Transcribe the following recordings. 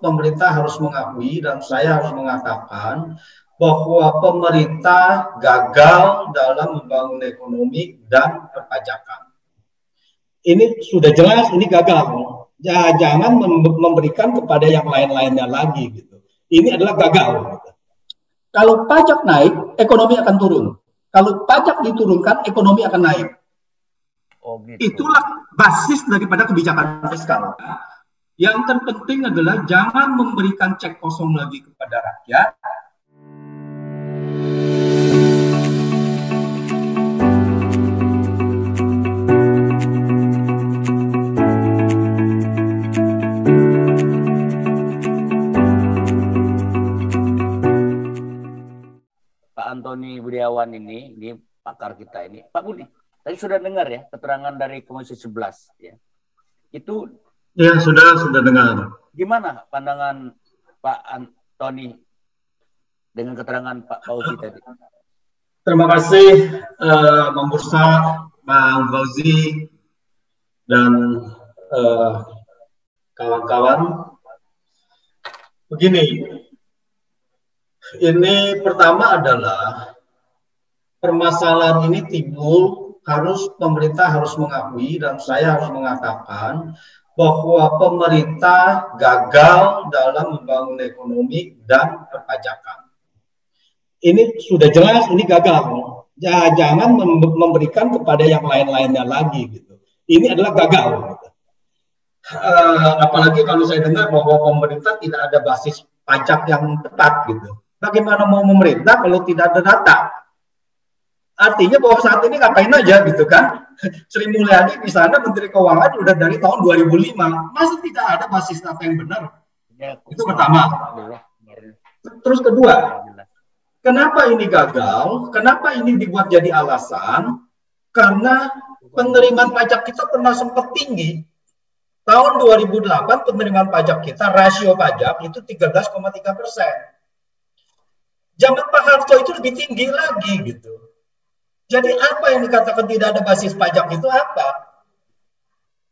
pemerintah harus mengakui dan saya harus mengatakan bahwa pemerintah gagal dalam membangun ekonomi dan perpajakan. Ini sudah jelas, ini gagal. Ya, jangan memberikan kepada yang lain-lainnya lagi gitu. Ini adalah gagal. Gitu. Kalau pajak naik, ekonomi akan turun. Kalau pajak diturunkan, ekonomi akan naik. Oh, gitu. Itulah basis daripada kebijakan fiskal. Yang terpenting adalah jangan memberikan cek kosong lagi kepada rakyat. Pak Antoni Budiawan ini pakar kita ini. Pak Budi, tadi sudah dengar ya keterangan dari Komisi 11 ya. Itu ya sudah dengar. Gimana pandangan Pak Antoni dengan keterangan Pak Fauzi tadi? Terima kasih Bang Bursa, Bang Fauzi dan kawan-kawan. Begini, ini pertama adalah permasalahan ini timbul pemerintah harus mengakui dan saya harus mengatakan bahwa pemerintah gagal dalam membangun ekonomi dan perpajakan. Ini sudah jelas, ini gagal. Ya, jangan memberikan kepada yang lain-lainnya lagi gitu. Ini adalah gagal. Gitu. Apalagi kalau saya dengar bahwa pemerintah tidak ada basis pajak yang tepat gitu. Bagaimana mau memerintah kalau tidak ada data? Artinya bahwa saat ini ngapain aja gitu kan? Sri Mulyani di sana Menteri Keuangan udah dari tahun 2005, masih tidak ada basis data yang benar. Itu pertama. Terus kedua, kenapa ini gagal? Kenapa ini dibuat jadi alasan? Karena penerimaan pajak kita pernah sempat tinggi. Tahun 2008 penerimaan pajak kita, rasio pajak itu 13,3%. Zaman Pak Harto itu lebih tinggi lagi gitu. Jadi apa yang dikatakan tidak ada basis pajak itu apa?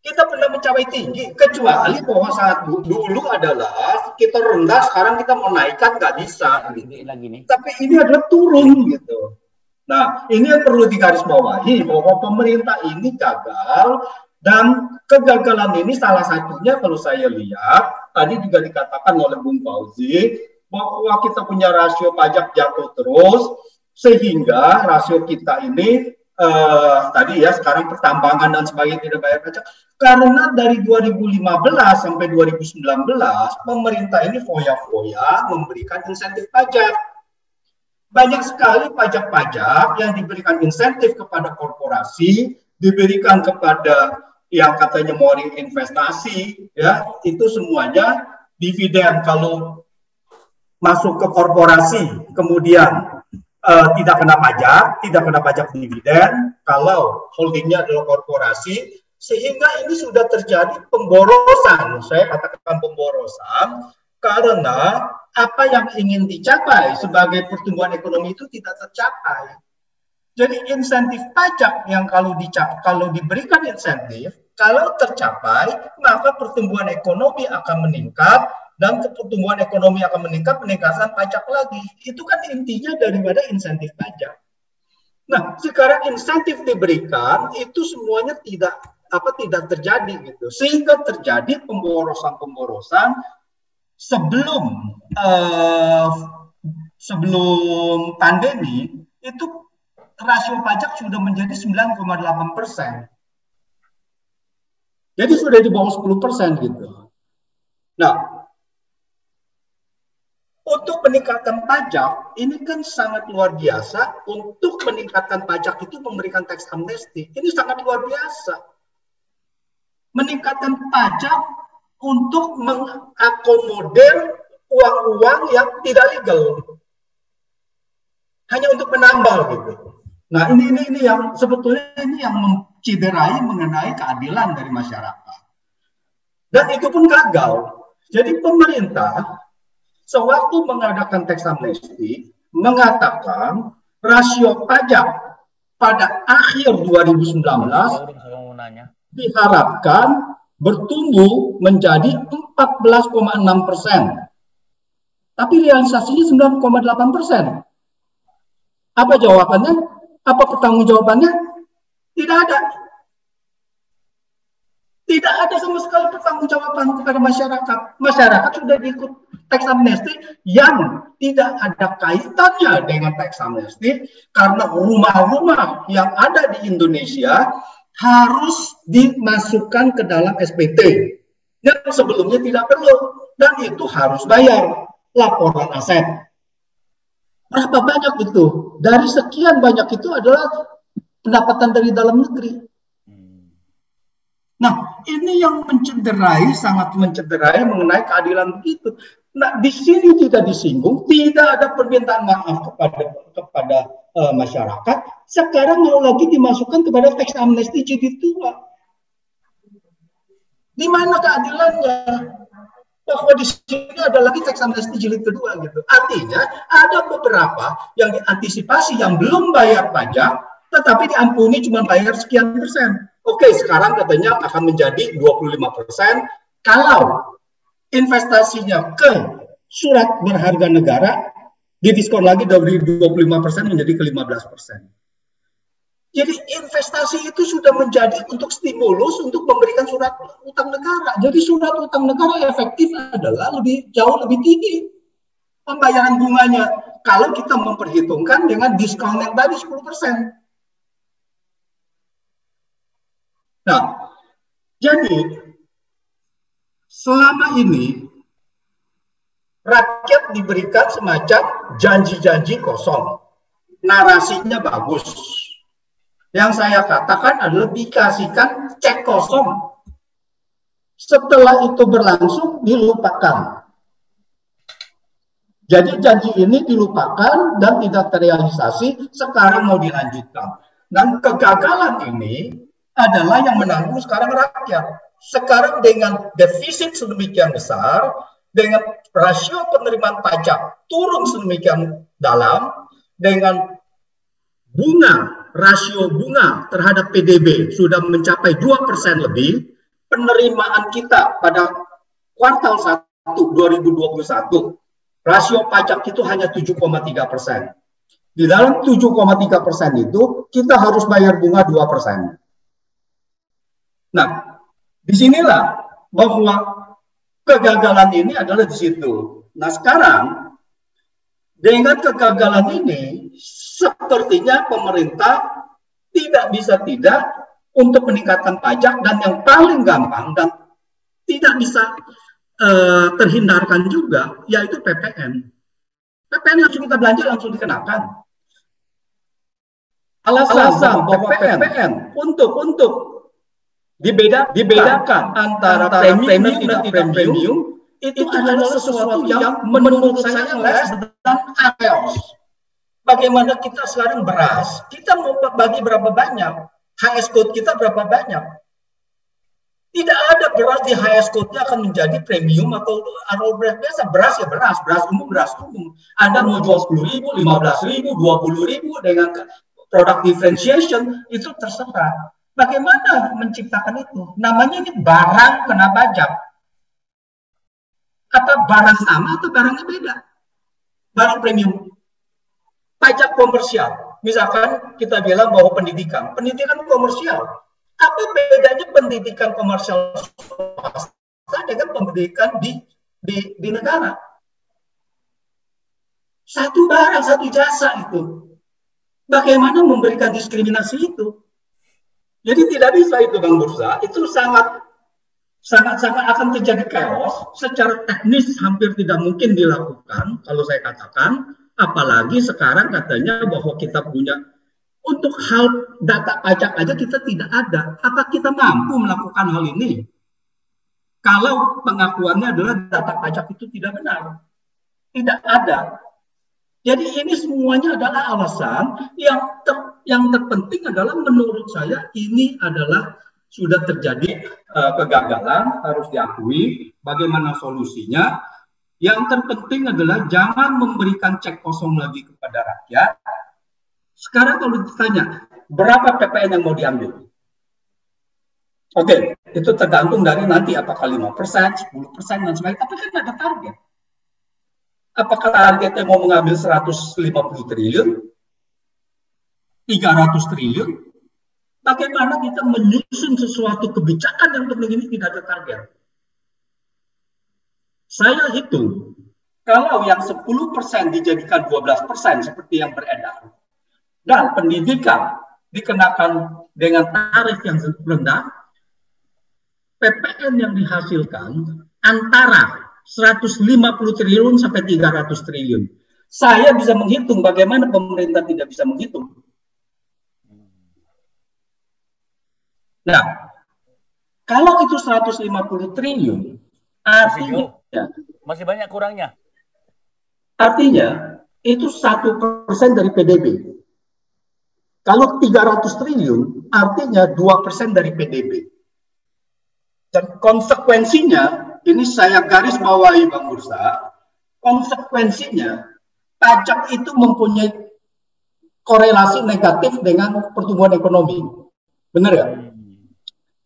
Kita pernah mencapai tinggi, kecuali bahwa saat dulu adalah kita rendah, sekarang kita mau naikkan nggak bisa. Gitu. Tapi ini adalah turun gitu. Nah, ini yang perlu digarisbawahi bahwa pemerintah ini gagal dan kegagalan ini salah satunya kalau saya lihat tadi juga dikatakan oleh Bung Fauzi bahwa kita punya rasio pajak jatuh terus. Sehingga rasio kita ini tadi ya sekarang pertambangan dan sebagainya tidak bayar pajak karena dari 2015 sampai 2019 pemerintah ini foya-foya memberikan insentif pajak. Banyak sekali pajak-pajak yang diberikan insentif kepada korporasi, diberikan kepada yang katanya mau investasi, ya itu semuanya dividen kalau masuk ke korporasi kemudian tidak kena pajak dividen kalau holdingnya adalah korporasi, sehingga ini sudah terjadi pemborosan. Saya katakan pemborosan karena apa yang ingin dicapai sebagai pertumbuhan ekonomi itu tidak tercapai. Jadi insentif pajak yang kalau diberikan insentif, kalau tercapai maka pertumbuhan ekonomi akan meningkat. Dan pertumbuhan ekonomi akan meningkat, peningkatan pajak lagi. Itu kan intinya daripada insentif pajak. Nah, sekarang insentif diberikan, itu semuanya tidak terjadi gitu. Sehingga terjadi pemborosan sebelum pandemi, itu rasio pajak sudah menjadi 9,8%. Jadi sudah di bawah 10% gitu. Nah, untuk peningkatan pajak, ini kan sangat luar biasa. Untuk meningkatkan pajak itu memberikan tax amnesty. Ini sangat luar biasa. Meningkatkan pajak untuk mengakomodir uang-uang yang tidak legal. Hanya untuk menambal gitu. Nah ini yang sebetulnya ini yang menciderai mengenai keadilan dari masyarakat. Dan itu pun gagal. Jadi pemerintah sewaktu mengadakan tax amnesty mengatakan rasio pajak pada akhir 2019 diharapkan bertumbuh menjadi 14,6%. Tapi realisasinya 9,8%. Apa jawabannya? Apa pertanggungjawabannya? Tidak ada. Tidak ada sama sekali pertanggungjawaban kepada masyarakat. Masyarakat sudah diikut tax amnesty yang tidak ada kaitannya dengan tax amnesty karena rumah-rumah yang ada di Indonesia harus dimasukkan ke dalam SPT yang sebelumnya tidak perlu, dan itu harus bayar laporan aset. Berapa banyak itu? Dari sekian banyak itu adalah pendapatan dari dalam negeri. Nah, ini yang mencederai, sangat mencederai mengenai keadilan begitu. Nah, di sini tidak disinggung, tidak ada permintaan maaf kepada masyarakat. Sekarang mau lagi dimasukkan kepada tax amnesty jilid 2. Di mana keadilannya? Bahwa di sini ada lagi tax amnesty jilid kedua gitu. Artinya ada beberapa yang diantisipasi yang belum bayar pajak, tetapi diampuni cuma bayar sekian persen. Oke, sekarang katanya akan menjadi 25% kalau investasinya ke surat berharga negara didiskon lagi dari 25% menjadi ke 15%. Jadi investasi itu sudah menjadi untuk stimulus untuk memberikan surat utang negara. Jadi surat utang negara efektif adalah jauh lebih tinggi pembayaran bunganya kalau kita memperhitungkan dengan diskon yang tadi 10%. Nah, jadi selama ini rakyat diberikan semacam janji-janji kosong, narasinya bagus. Yang saya katakan adalah dikasihkan cek kosong. Setelah itu berlangsung, dilupakan. Jadi janji ini dilupakan dan tidak terrealisasi, sekarang mau dilanjutkan. Dan kegagalan ini adalah yang menanggung sekarang rakyat. Sekarang dengan defisit sedemikian besar, dengan rasio penerimaan pajak turun sedemikian dalam, dengan rasio bunga terhadap PDB sudah mencapai 2% lebih, penerimaan kita pada kuartal 1 2021, rasio pajak itu hanya 7,3%. Di dalam 7,3% itu, kita harus bayar bunga 2%. Nah, disinilah bahwa kegagalan ini adalah di situ. Nah, sekarang dengan kegagalan ini, sepertinya pemerintah tidak bisa tidak untuk meningkatkan pajak, dan yang paling gampang dan tidak bisa terhindarkan juga, yaitu PPN. PPN langsung kita belanja, langsung dikenakan. Alasan bahwa PPN untuk dibedakan antara premium dan tidak premium itu adalah sesuatu yang menurut saya less dan chaos. Bagaimana kita sekarang beras, kita mau bagi berapa banyak, HS code kita berapa banyak. Tidak ada beras di HS code-nya akan menjadi premium atau beras biasa. Beras ya beras umum. Anda mau jual 10.000, 15.000, 20.000 dengan produk differentiation, itu terserah. Bagaimana menciptakan itu? Namanya ini barang kena pajak. Apa barang sama atau barangnya beda? Barang premium. Pajak komersial. Misalkan kita bilang bahwa pendidikan komersial. Apa bedanya pendidikan komersial swasta dengan pendidikan di negara? Satu barang, satu jasa itu. Bagaimana memberikan diskriminasi itu? Jadi tidak bisa itu, Bang Bursa. Itu sangat akan terjadi chaos. Secara teknis hampir tidak mungkin dilakukan, kalau saya katakan. Apalagi sekarang katanya bahwa kita punya, untuk hal data pajak aja kita tidak ada. Apa kita mampu melakukan hal ini? Kalau pengakuannya adalah data pajak itu tidak benar. Tidak ada. Jadi ini semuanya adalah alasan yang terpenting adalah menurut saya ini adalah sudah terjadi kegagalan, harus diakui. Bagaimana solusinya? Yang terpenting adalah jangan memberikan cek kosong lagi kepada rakyat. Sekarang kalau ditanya, berapa PPN yang mau diambil? Oke, itu tergantung dari nanti apakah 5%, 10%, dan sebagainya. Tapi kan ada target. Apakah targetnya mau mengambil 150 triliun, 300 triliun? Bagaimana kita menyusun sesuatu kebijakan yang penting ini tidak ada target? Saya hitung, kalau yang 10% dijadikan 12% seperti yang beredar, dan pendidikan dikenakan dengan tarif yang rendah, PPN yang dihasilkan antara 150 triliun sampai 300 triliun. Saya bisa menghitung, bagaimana pemerintah tidak bisa menghitung. Nah, kalau itu 150 triliun, artinya masih banyak kurangnya. Artinya itu 1% dari PDB. Kalau 300 triliun, artinya 2% dari PDB. Dan konsekuensinya, ini saya garis bawahi Bang Bursa, konsekuensinya pajak itu mempunyai korelasi negatif dengan pertumbuhan ekonomi. Benar ya?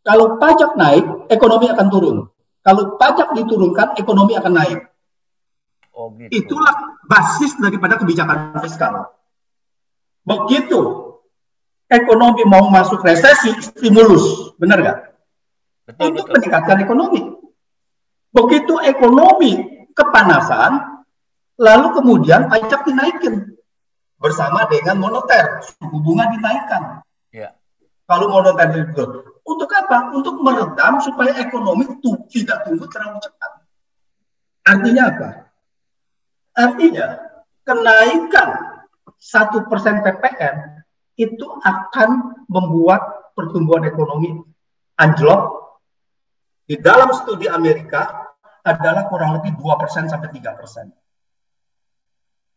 Kalau pajak naik, ekonomi akan turun. Kalau pajak diturunkan, ekonomi akan naik. Oh, gitu. Itulah basis daripada kebijakan fiskal. Begitu ekonomi mau masuk resesi, stimulus. Benar nggak? Untuk meningkatkan ekonomi. Begitu ekonomi kepanasan, lalu kemudian pajak dinaikin bersama dengan moneter, suku bunga dinaikkan. Ya. Kalau moneter itu untuk apa? Untuk meredam supaya ekonomi tidak tumbuh terlalu cepat. Artinya apa? Artinya kenaikan 1% PPN itu akan membuat pertumbuhan ekonomi anjlok. Di dalam studi Amerika adalah kurang lebih 2% sampai 3%.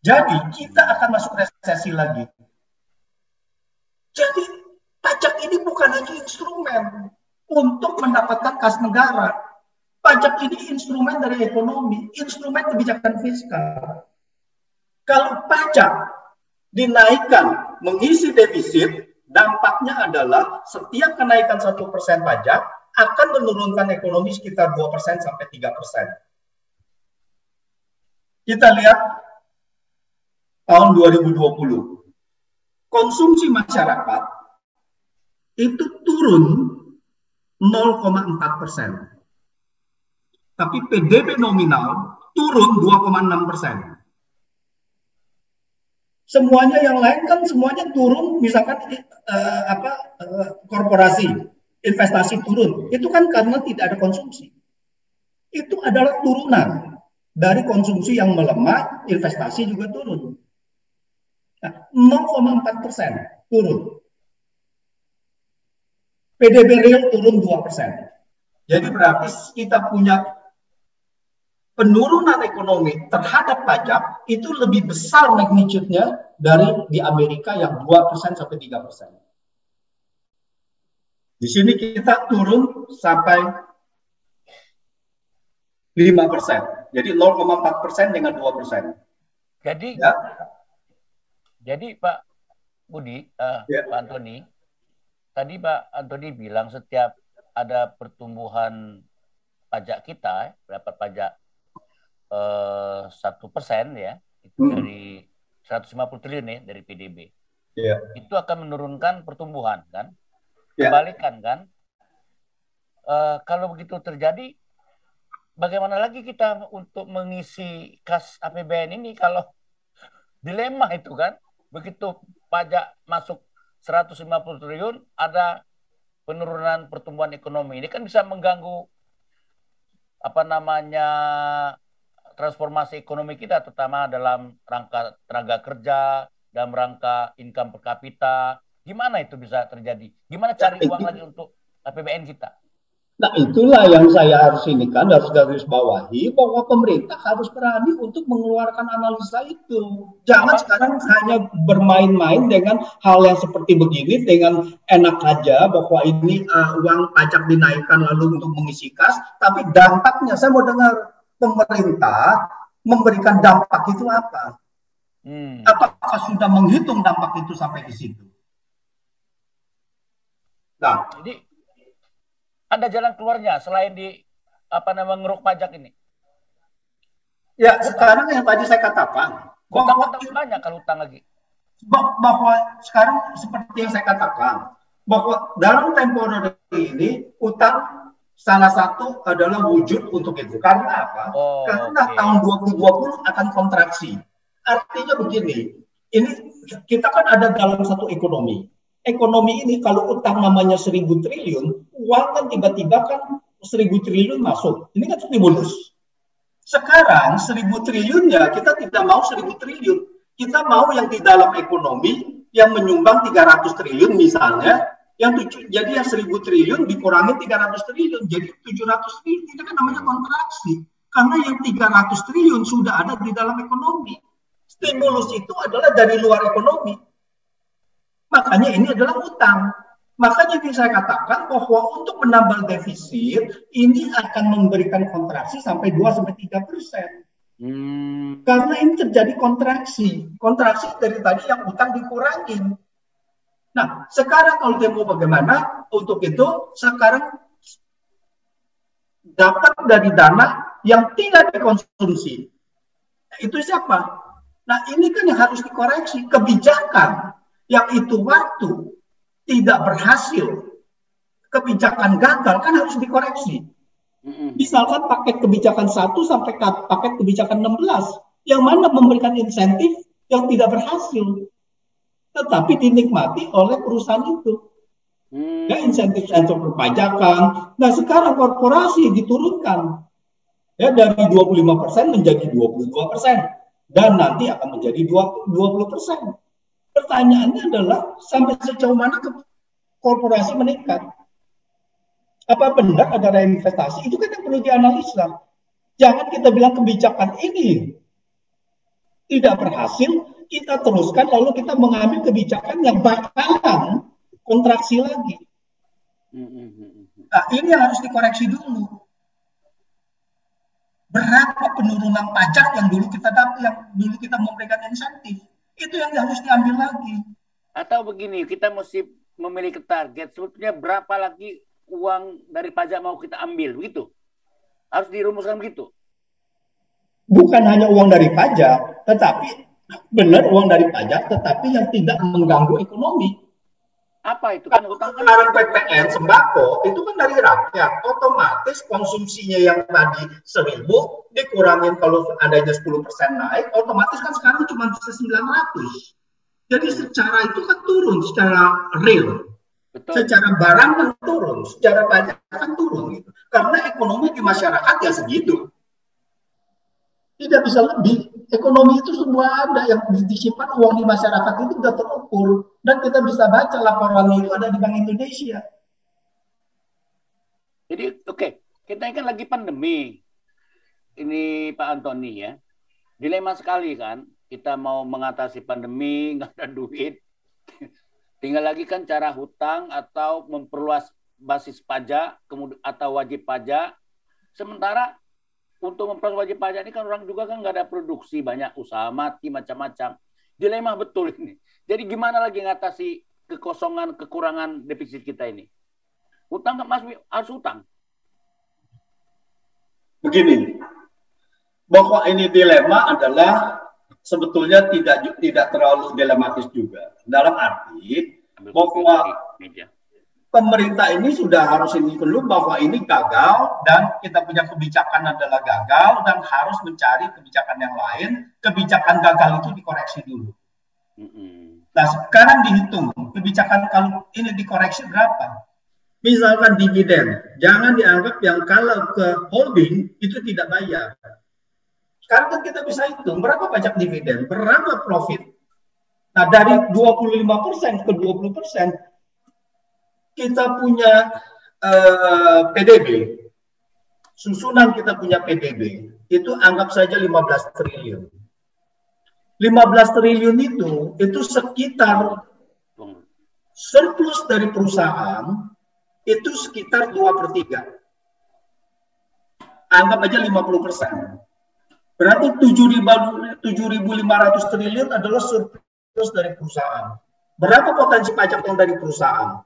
Jadi kita akan masuk resesi lagi. Jadi pajak ini bukan hanya instrumen untuk mendapatkan kas negara. Pajak ini instrumen dari ekonomi, instrumen kebijakan fiskal. Kalau pajak dinaikkan mengisi defisit, dampaknya adalah setiap kenaikan 1% pajak akan menurunkan ekonomi sekitar 2% sampai 3%. Kita lihat tahun 2020. Konsumsi masyarakat itu turun 0,4%. Tapi PDB nominal turun 2,6%. Semuanya yang lain kan semuanya turun, misalkan korporasi, investasi turun. Itu kan karena tidak ada konsumsi. Itu adalah turunan dari konsumsi yang melemah, investasi juga turun. Nah, 0,4% turun. PDB real turun 2%. Jadi berarti kita punya penurunan ekonomi terhadap pajak itu lebih besar magnitude-nya dari di Amerika yang 2% sampai 3%. Di sini kita turun sampai 5%. Jadi 0,4% dengan 2%. Jadi, ya. Jadi Pak Budi, ya. Pak Antoni, tadi Pak Antoni bilang setiap ada pertumbuhan pajak kita, dapat pajak 1% ya, itu dari 150 triliun ya dari PDB. Yeah. Itu akan menurunkan pertumbuhan kan? Yeah. Kebalikan kan? Kalau begitu terjadi, bagaimana lagi kita untuk mengisi kas APBN ini kalau dilema itu kan? Begitu pajak masuk 150 triliun, ada penurunan pertumbuhan ekonomi. Ini kan bisa mengganggu transformasi ekonomi kita, terutama dalam rangka tenaga kerja, dalam rangka income per kapita. Gimana itu bisa terjadi? Gimana cari uang lagi untuk APBN kita? Nah, itulah yang saya harus garis bawahi, bahwa pemerintah harus berani untuk mengeluarkan analisa itu. Jangan sekarang hanya bermain-main dengan hal yang seperti begini, dengan enak aja bahwa ini uang pajak dinaikkan lalu untuk mengisi kas, tapi dampaknya saya mau dengar pemerintah memberikan dampak itu apa? Apakah sudah menghitung dampak itu sampai di situ? Nah, ada jalan keluarnya selain di ngeruk pajak ini? Ya, sekarang yang tadi saya katakan Hutang kan banyak kalau hutang lagi. Bahwa sekarang seperti yang saya katakan, bahwa dalam tempo ini utang salah satu adalah wujud untuk itu. Karena apa? Karena tahun 2020 akan kontraksi. Artinya begini, ini kita kan ada dalam satu ekonomi. Ekonomi ini kalau utang namanya 1.000 triliun, uang kan tiba-tiba kan 1.000 triliun masuk. Ini kan stimulus. Sekarang 1.000 triliunnya kita tidak mau 1.000 triliun. Kita mau yang di dalam ekonomi yang menyumbang 300 triliun misalnya, jadi yang 1.000 triliun dikurangi 300 triliun, jadi 700 triliun. Itu kan namanya kontraksi. Karena yang 300 triliun sudah ada di dalam ekonomi. Stimulus itu adalah dari luar ekonomi. Makanya ini adalah utang. Makanya saya katakan bahwa untuk menambal defisit, ini akan memberikan kontraksi sampai 2-3%. Karena ini terjadi kontraksi dari tadi yang utang dikurangin. Nah, sekarang kalau dia mau bagaimana untuk itu, sekarang dapat dari dana yang tidak dikonsumsi. Itu siapa? Nah, ini kan yang harus dikoreksi. Kebijakan yang itu waktu tidak berhasil, kebijakan gagal kan harus dikoreksi. Misalkan paket kebijakan 1 sampai paket kebijakan 16, yang mana memberikan insentif yang tidak berhasil, tetapi dinikmati oleh perusahaan itu. Ya, insentif perpajakan. Nah, sekarang korporasi diturunkan ya dari 25% menjadi 22%, dan nanti akan menjadi 20%. Pertanyaannya adalah sampai sejauh mana korporasi meningkat? Apa benar ada reinvestasi? Itu kan yang perlu dianalisa. Jangan kita bilang kebijakan ini tidak berhasil, kita teruskan lalu kita mengambil kebijakan yang bakalan kontraksi lagi. Nah, ini yang harus dikoreksi dulu. Berapa penurunan pajak yang dulu kita dapat, yang dulu kita memberikan insentif, itu yang harus diambil lagi. Atau begini, kita mesti memiliki target sebetulnya berapa lagi uang dari pajak mau kita ambil, begitu? Harus dirumuskan begitu? Bukan hanya uang dari pajak, tetapi benar uang dari pajak, tetapi yang tidak mengganggu ekonomi. Apa itu? Kan hutang kan sekarang PPN sembako itu kan dari rakyat, otomatis konsumsinya yang tadi 1.000 dikurangin kalau adanya 10% naik, otomatis kan sekarang cuma bisa 900. Jadi secara itu kan turun, secara real. Betul. Secara barang kan turun, secara pajak kan turun gitu. Karena ekonomi di masyarakat ya segitu. Tidak bisa lebih. Ekonomi itu semua ada, yang disimpan uang di masyarakat itu sudah terukur, dan kita bisa baca laporannya itu ada di Bank Indonesia. Jadi kita kan lagi pandemi. Ini Pak Antoni ya. Dilema sekali kan. Kita mau mengatasi pandemi, nggak ada duit. Tinggal lagi kan cara hutang atau memperluas basis pajak, kemudian atau wajib pajak. Sementara untuk memperluas wajib pajak ini kan orang juga kan nggak ada produksi, banyak usaha mati, macam-macam. Dilema betul ini. Jadi gimana lagi ngatasi kekosongan, kekurangan defisit kita ini? Hutang kan masih harus hutang. Begini, bahwa ini dilema adalah sebetulnya tidak terlalu dilematis juga. Dalam arti bahwa pemerintah ini sudah harus ini dulu bahwa ini gagal dan kita punya kebijakan adalah gagal dan harus mencari kebijakan yang lain. Kebijakan gagal itu dikoreksi dulu. Nah, sekarang dihitung kebijakan kalau ini dikoreksi berapa? Misalkan dividen, jangan dianggap yang kalau ke holding itu tidak bayar. Sekarang kan kita bisa hitung berapa pajak dividen, berapa profit. Nah, dari 25% ke 20%, kita punya PDB. Susunan kita punya PDB, itu anggap saja 15 triliun. 15 triliun itu sekitar surplus dari perusahaan, itu sekitar 2/3. Anggap aja 50%. Berarti 7.500 triliun adalah surplus dari perusahaan. Berapa potensi pajak yang dari perusahaan?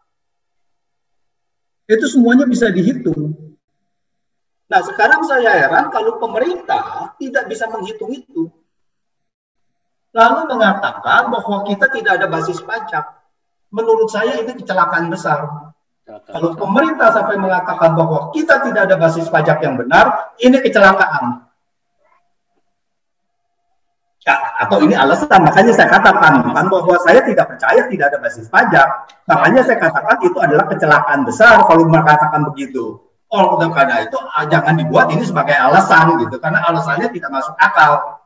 Itu semuanya bisa dihitung. Nah, sekarang saya heran kalau pemerintah tidak bisa menghitung itu. Lalu mengatakan bahwa kita tidak ada basis pajak. Menurut saya ini kecelakaan besar. Kalau pemerintah sampai mengatakan bahwa kita tidak ada basis pajak yang benar, ini kecelakaan. Ya, atau ini alasan, makanya saya katakan bahwa saya tidak percaya tidak ada basis pajak. Makanya saya katakan itu adalah kecelakaan besar kalau mengatakan begitu. Karena itu jangan dibuat ini sebagai alasan gitu, karena alasannya tidak masuk akal.